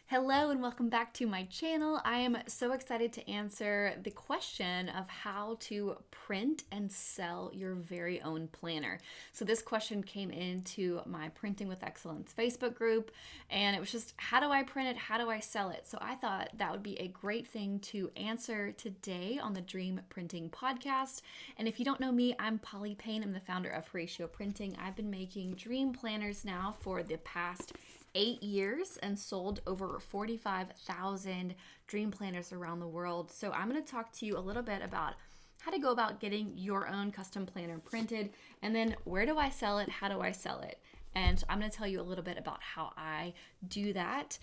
Hello and welcome back to my channel. I am so excited to answer the question of how to print and sell your very own planner. So this question came into my Printing with Excellence Facebook group, and it was just, how do I print it? How do I sell it? So I thought that would be a great thing to answer today on the Dream Printing podcast. And if you don't know me, I'm Polly Payne. I'm the founder of Horacio Printing. I've been making dream planners now for the past 8 years and sold over 45,000 dream planners around the world. So I'm going to talk to you a little bit about how to go about getting your own custom planner printed, and then where do I sell it? How do I sell it? And I'm going to tell you a little bit about how I do that.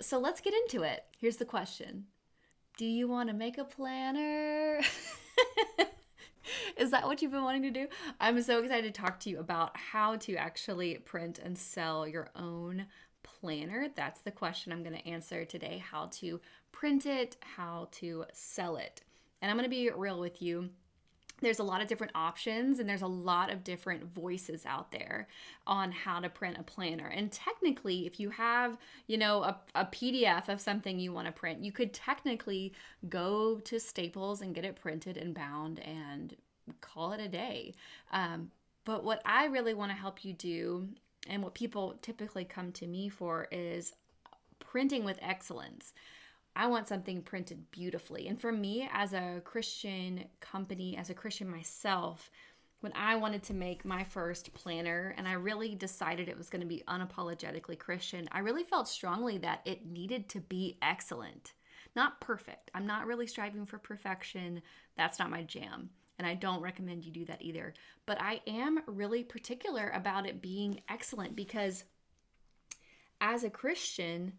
So let's get into it. Here's the question. Do you want to make a planner? Is that what you've been wanting to do? I'm so excited to talk to you about how to actually print and sell your own planner. That's the question I'm going to answer today. How to print it, how to sell it. And I'm going to be real with you. There's a lot of different options and there's a lot of different voices out there on how to print a planner. And technically, if you have, a PDF of something you want to print, you could technically go to Staples and get it printed and bound and call it a day. But what I really want to help you do, and what people typically come to me for, is printing with excellence. I want something printed beautifully. And for me, as a Christian company, as a Christian myself, when I wanted to make my first planner and I really decided it was going to be unapologetically Christian, I really felt strongly that it needed to be excellent, not perfect. I'm not really striving for perfection. That's not my jam. And I don't recommend you do that either. But I am really particular about it being excellent because as a Christian,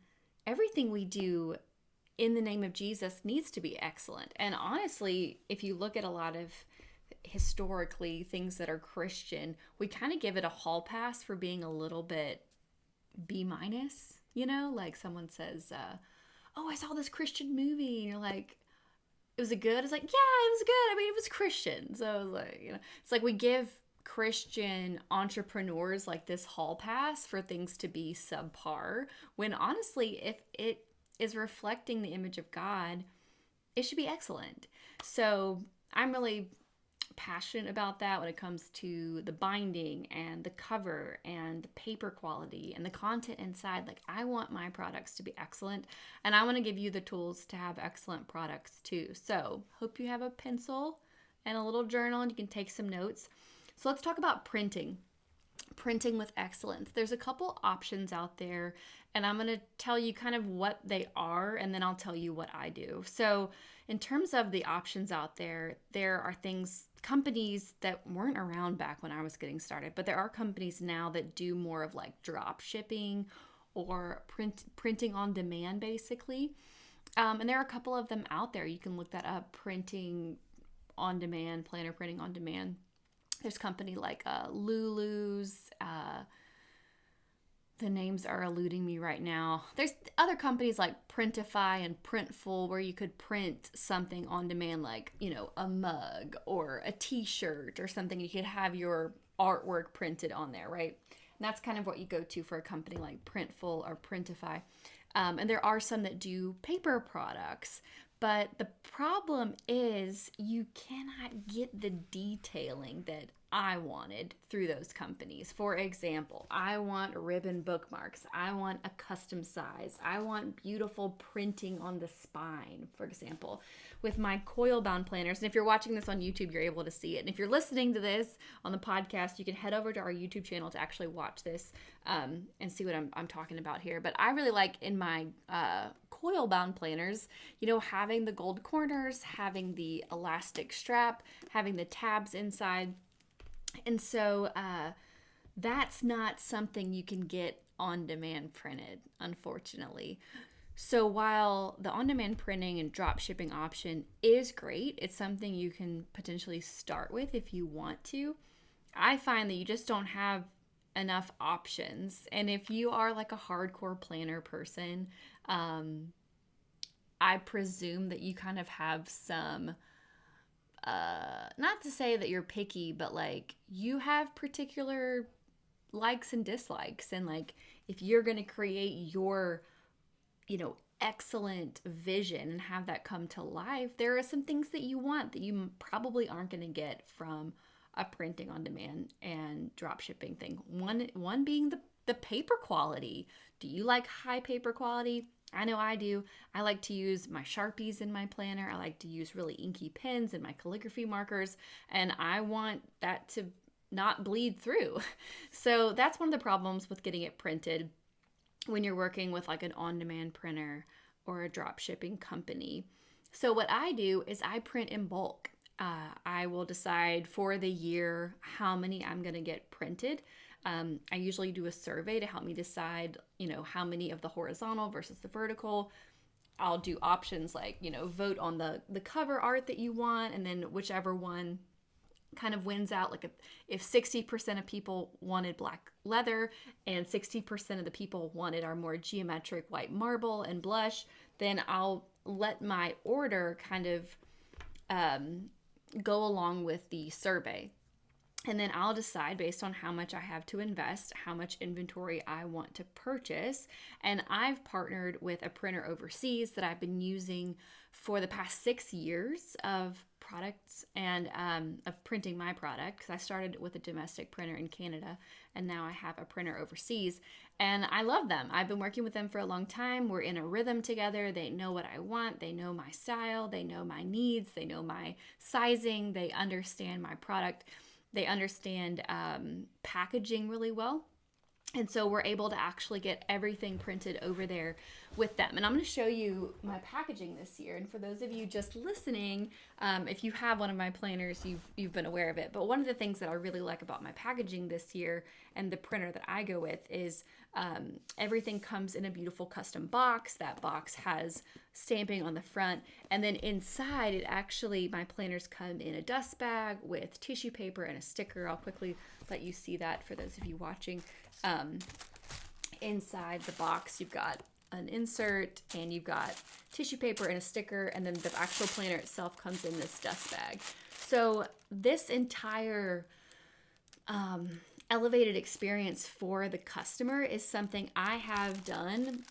everything we do in the name of Jesus needs to be excellent. And honestly, if you look at a lot of historically things that are Christian, we kind of give it a hall pass for being a little bit B minus, like someone says, oh, I saw this Christian movie. And you're like, was it good? It's like, yeah, it was good. I mean, it was Christian. So it was like, it's like we give Christian entrepreneurs like this hall pass for things to be subpar, when honestly, if it is reflecting the image of God, it should be excellent. So I'm really passionate about that when it comes to the binding and the cover and the paper quality and the content inside. Like, I want my products to be excellent, and I want to give you the tools to have excellent products too. So hope you have a pencil and a little journal and you can take some notes. So let's talk about printing with excellence. There's a couple options out there, and I'm going to tell you kind of what they are, and then I'll tell you what I do. So in terms of the options out there, there are companies that weren't around back when I was getting started, but there are companies now that do more of like drop shipping or printing on demand, basically. And there are a couple of them out there. You can look that up, printing on demand, planner printing on demand. There's a company like Lulu's. The names are eluding me right now. There's other companies like Printify and Printful where you could print something on demand, like, a mug or a t-shirt or something. You could have your artwork printed on there, right? And that's kind of what you go to for a company like Printful or Printify. And there are some that do paper products. But the problem is you cannot get the detailing that I wanted through those companies. For example, I want ribbon bookmarks. I want a custom size. I want beautiful printing on the spine, for example, with my coil bound planners. And if you're watching this on YouTube, you're able to see it. And if you're listening to this on the podcast, you can head over to our YouTube channel to actually watch this and see what I'm talking about here. But I really like in my coil bound planners, having the gold corners, having the elastic strap, having the tabs inside. And so that's not something you can get on demand printed, unfortunately. So while the on-demand printing and drop shipping option is great, it's something you can potentially start with if you want to. I find that you just don't have enough options. And if you are like a hardcore planner person, I presume that you kind of have some, not to say that you're picky, but like you have particular likes and dislikes. And like if you're going to create your excellent vision and have that come to life, there are some things that you want that you probably aren't going to get from a printing on demand and drop shipping thing. One being the paper quality. Do you like high paper quality? I know I do. I like to use my Sharpies in my planner. I like to use really inky pens and my calligraphy markers, and I want that to not bleed through. So that's one of the problems with getting it printed when you're working with like an on-demand printer or a drop shipping company. So what I do is I print in bulk. I will decide for the year how many I'm going to get printed. I usually do a survey to help me decide, how many of the horizontal versus the vertical. I'll do options like, vote on the cover art that you want, and then whichever one kind of wins out. Like if 60% of people wanted black leather and 60% of the people wanted our more geometric white marble and blush, then I'll let my order kind of go along with the survey. And then I'll decide based on how much I have to invest, how much inventory I want to purchase. And I've partnered with a printer overseas that I've been using for the past 6 years of products and of printing my product, because I started with a domestic printer in Canada and now I have a printer overseas, and I love them. I've been working with them for a long time. We're in a rhythm together. They know what I want. They know my style. They know my needs. They know my sizing. They understand my product. They understand packaging really well. And so we're able to actually get everything printed over there with them. And I'm going to show you my packaging this year. And for those of you just listening, if you have one of my planners, you've been aware of it. But one of the things that I really like about my packaging this year and the printer that I go with is everything comes in a beautiful custom box. That box has stamping on the front. And then inside, my planners come in a dust bag with tissue paper and a sticker. I'll quickly let you see that for those of you watching. Inside the box, you've got an insert and you've got tissue paper and a sticker, and then the actual planner itself comes in this dust bag. So this entire elevated experience for the customer is something I have done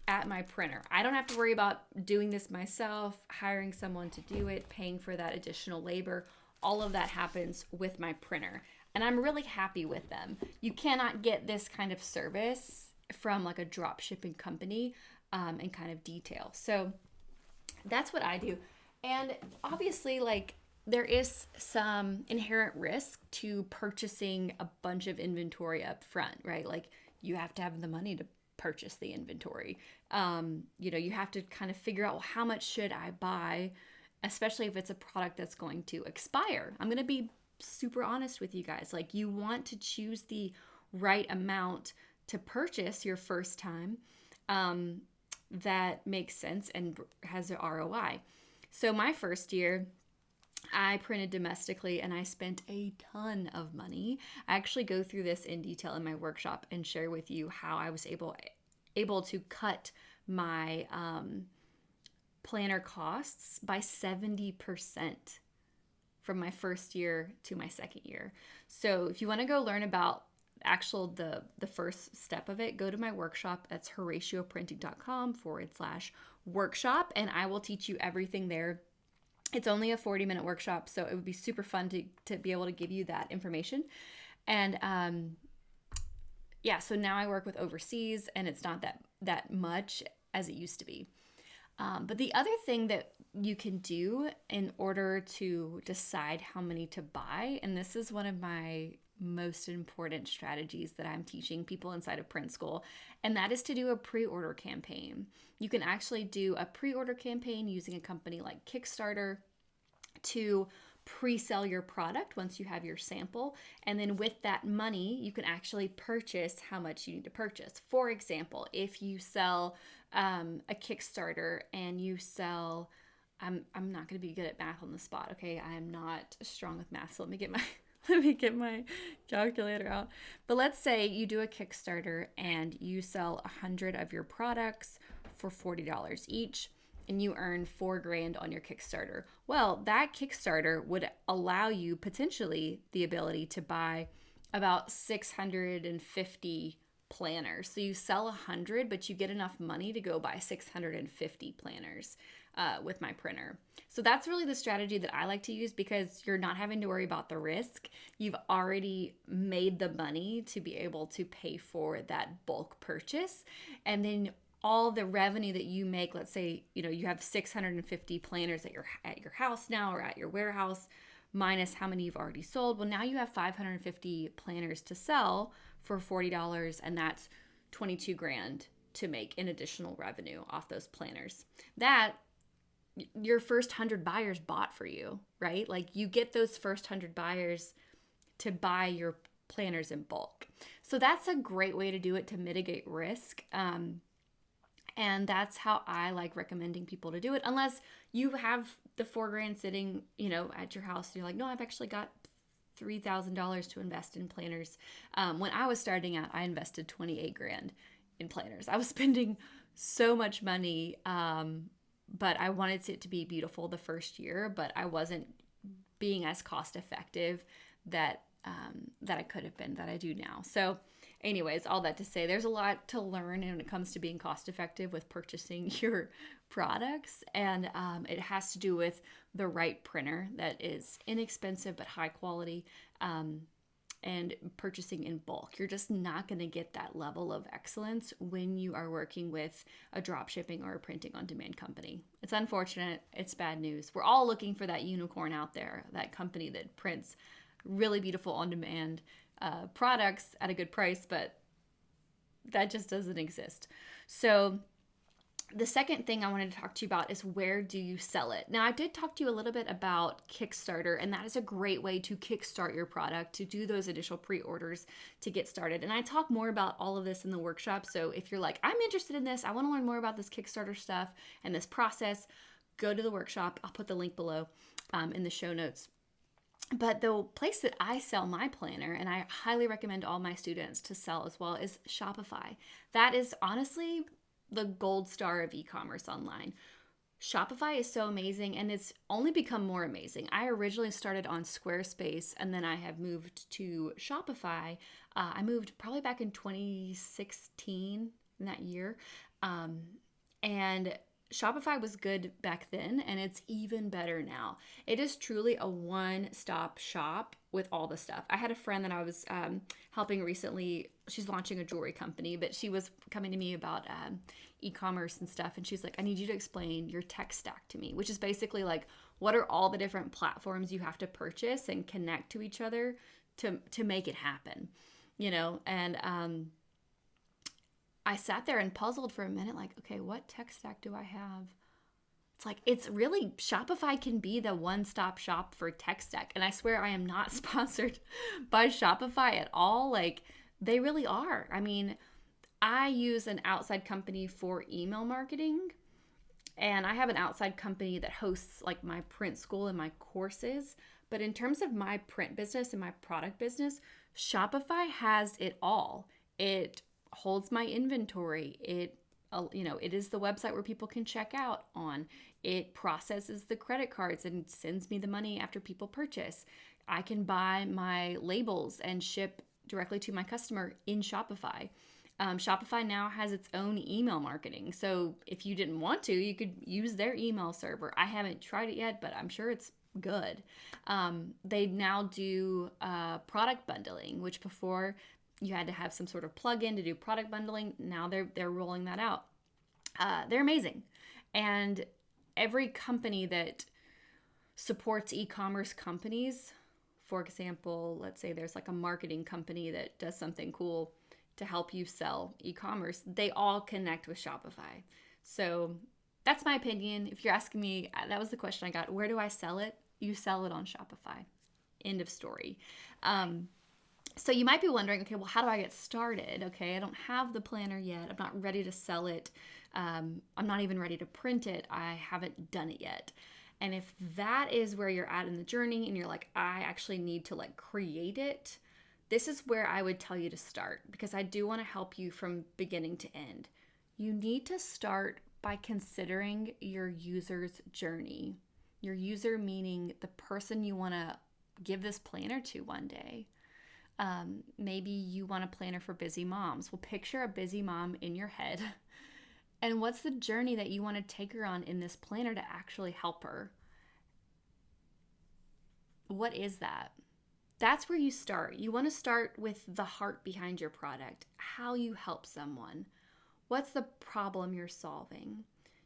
at my printer. I don't have to worry about doing this myself, hiring someone to do it, paying for that additional labor. All of that happens with my printer, and I'm really happy with them. You cannot get this kind of service from like a drop shipping company and kind of detail. So that's what I do. And obviously, like, there is some inherent risk to purchasing a bunch of inventory up front, right? Like, you have to have the money to purchase the inventory. You have to kind of figure out, well, how much should I buy, especially if it's a product that's going to expire. I'm going to be super honest with you guys. Like, you want to choose the right amount to purchase your first time that makes sense and has an ROI. So my first year, I printed domestically and I spent a ton of money. I actually go through this in detail in my workshop and share with you how I was able to cut my planner costs by 70% from my first year to my second year. So if you want to go learn about the first step of it, go to my workshop. That's horacioprinting.com/workshop, and I will teach you everything there. It's only a 40-minute workshop, so it would be super fun to be able to give you that information. And so now I work with overseas, and it's not that much as it used to be. But the other thing that you can do in order to decide how many to buy, and this is one of my most important strategies that I'm teaching people inside of print school, and that is to do a pre-order campaign. You can actually do a pre-order campaign using a company like Kickstarter to pre-sell your product once you have your sample, and then with that money you can actually purchase how much you need to purchase. For example, if you sell a Kickstarter and you sell, I'm not going to be good at math on the spot, okay? I am not strong with math, so let me get my calculator out. But let's say you do a Kickstarter and you sell 100 of your products for $40 each, and you earn $4,000 on your Kickstarter. Well, that Kickstarter would allow you potentially the ability to buy about 650 planners. So you sell 100, but you get enough money to go buy 650 planners with my printer. So that's really the strategy that I like to use, because you're not having to worry about the risk. You've already made the money to be able to pay for that bulk purchase. And then all the revenue that you make, let's say, you have 650 planners at your house now, or at your warehouse, minus how many you've already sold. Well, now you have 550 planners to sell for $40, and that's 22 grand to make in additional revenue off those planners. That your first 100 buyers bought for you, right? Like, you get those first 100 buyers to buy your planners in bulk. So that's a great way to do it, to mitigate risk. And that's how I like recommending people to do it, unless you have the $4,000 sitting, at your house. And you're like, no, I've actually got $3,000 to invest in planners. When I was starting out, I invested $28,000 in planners. I was spending so much money, but I wanted it to be beautiful the first year, but I wasn't being as cost effective that I could have been, that I do now. So anyways, all that to say, there's a lot to learn when it comes to being cost effective with purchasing your products. And it has to do with the right printer that is inexpensive but high quality, and purchasing in bulk. You're just not going to get that level of excellence when you are working with a drop shipping or a printing on demand company. It's unfortunate. It's bad news. We're all looking for that unicorn out there, that company that prints really beautiful on demand products at a good price, but that just doesn't exist. So the second thing I wanted to talk to you about is, where do you sell it? Now, I did talk to you a little bit about Kickstarter, and that is a great way to kickstart your product, to do those initial pre-orders to get started. And I talk more about all of this in the workshop. So if you're like, I'm interested in this, I want to learn more about this Kickstarter stuff and this process, go to the workshop. I'll put the link below in the show notes. But the place that I sell my planner, and I highly recommend all my students to sell as well, is Shopify. That is honestly the gold star of e-commerce online. Shopify is so amazing, and it's only become more amazing. I originally started on Squarespace, and then I have moved to Shopify. I moved probably back in 2016, in that year. And Shopify was good back then, and it's even better now. It is truly a one-stop shop with all the stuff. I had a friend that I was helping recently. She's launching a jewelry company, but she was coming to me about e-commerce and stuff, and she's like, I need you to explain your tech stack to me, which is basically like, what are all the different platforms you have to purchase and connect to each other to make it happen, and I sat there and puzzled for a minute, like, okay, what tech stack do I have? It's like, it's really, Shopify can be the one-stop shop for tech stack. And I swear I am not sponsored by Shopify at all. Like, they really are. I mean, I use an outside company for email marketing, and I have an outside company that hosts like my print school and my courses. But in terms of my print business and my product business, Shopify has it all. It holds my inventory. It is the website where people can check out on. It processes the credit cards and sends me the money after people purchase. I can buy my labels and ship directly to my customer in Shopify. Shopify now has its own email marketing. So if you didn't want to, you could use their email server. I haven't tried it yet, but I'm sure it's good. They now do product bundling, which before you had to have some sort of plug-in to do product bundling. Now they're rolling that out. They're amazing. And every company that supports e-commerce companies, for example, let's say there's like a marketing company that does something cool to help you sell e-commerce, they all connect with Shopify. So that's my opinion. If you're asking me, that was the question I got. Where do I sell it? You sell it on Shopify. End of story. So you might be wondering, okay, well, how do I get started? Okay, I don't have the planner yet. I'm not ready to sell it. I'm not even ready to print it. I haven't done it yet. And if that is where you're at in the journey and you're like, I actually need to like create it, this is where I would tell you to start, because I do want to help you from beginning to end. You need to start by considering your user's journey. Your user meaning the person you want to give this planner to one day. Maybe you want a planner for busy moms. Well, picture a busy mom in your head. And what's the journey that you want to take her on in this planner to actually help her? What is that? That's where you start. You want to start with the heart behind your product, how you help someone. What's the problem you're solving?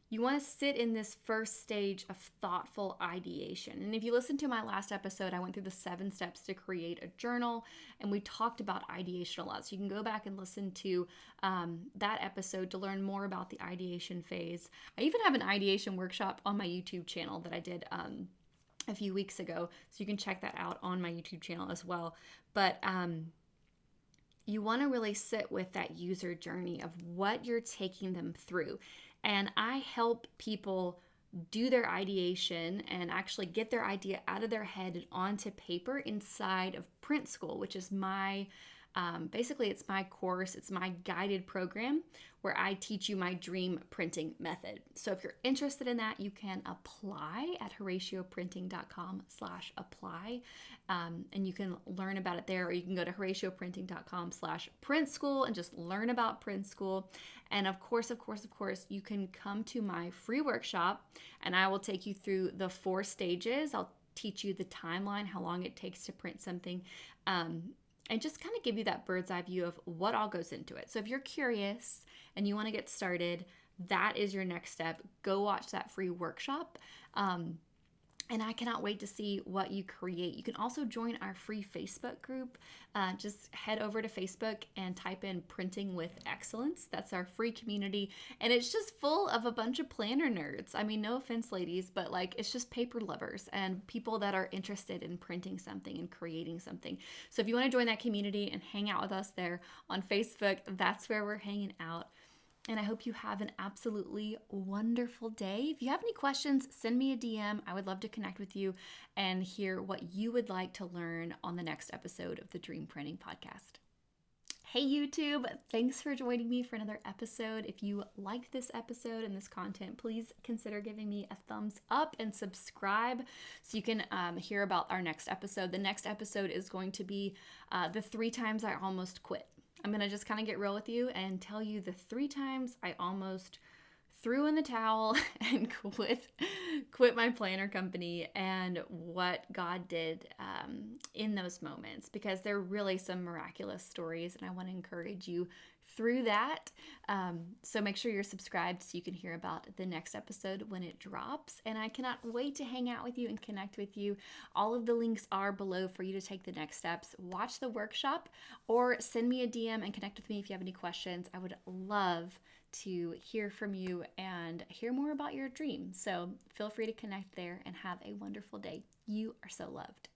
You want to sit in this first stage of thoughtful ideation. And if you listen to my last episode, I went through the 7 steps to create a journal, and we talked about ideation a lot. So you can go back and listen to that episode to learn more about the ideation phase. I even have an ideation workshop on my YouTube channel that I did a few weeks ago. So you can check that out on my YouTube channel as well. But you want to really sit with that user journey of what you're taking them through. And I help people do their ideation and actually get their idea out of their head and onto paper inside of Print School, which is my basically, it's my course, it's my guided program where I teach you my dream printing method. So if you're interested in that, you can apply at horacioprinting.com/apply. And you can learn about it there, or you can go to horacioprinting.com/printschool and just learn about Print School. And of course, you can come to my free workshop and I will take you through the 4 stages. I'll teach you the timeline, how long it takes to print something. And just kind of give you that bird's eye view of what all goes into it. So if you're curious and you want to get started, that is your next step. Go watch that free workshop. And I cannot wait to see what you create. You can also join our free Facebook group. Just head over to Facebook and type in Printing with Excellence. That's our free community. And it's just full of a bunch of planner nerds. I mean, no offense, ladies, but like it's just paper lovers and people that are interested in printing something and creating something. So if you want to join that community and hang out with us there on Facebook, that's where we're hanging out. And I hope you have an absolutely wonderful day. If you have any questions, send me a DM. I would love to connect with you and hear what you would like to learn on the next episode of the Dream Printing Podcast. Hey YouTube, thanks for joining me for another episode. If you liked this episode and this content, please consider giving me a thumbs up and subscribe so you can hear about our next episode. The next episode is going to be the 3 times I almost quit. I'm going to just kind of get real with you and tell you the 3 times I almost threw in the towel and quit my planner company and what God did in those moments, because they're really some miraculous stories and I want to encourage you through that. So make sure you're subscribed so you can hear about the next episode when it drops. And I cannot wait to hang out with you and connect with you. All of the links are below for you to take the next steps. Watch the workshop or send me a DM and connect with me if you have any questions. I would love to hear from you and hear more about your dreams. So feel free to connect there and have a wonderful day. You are so loved.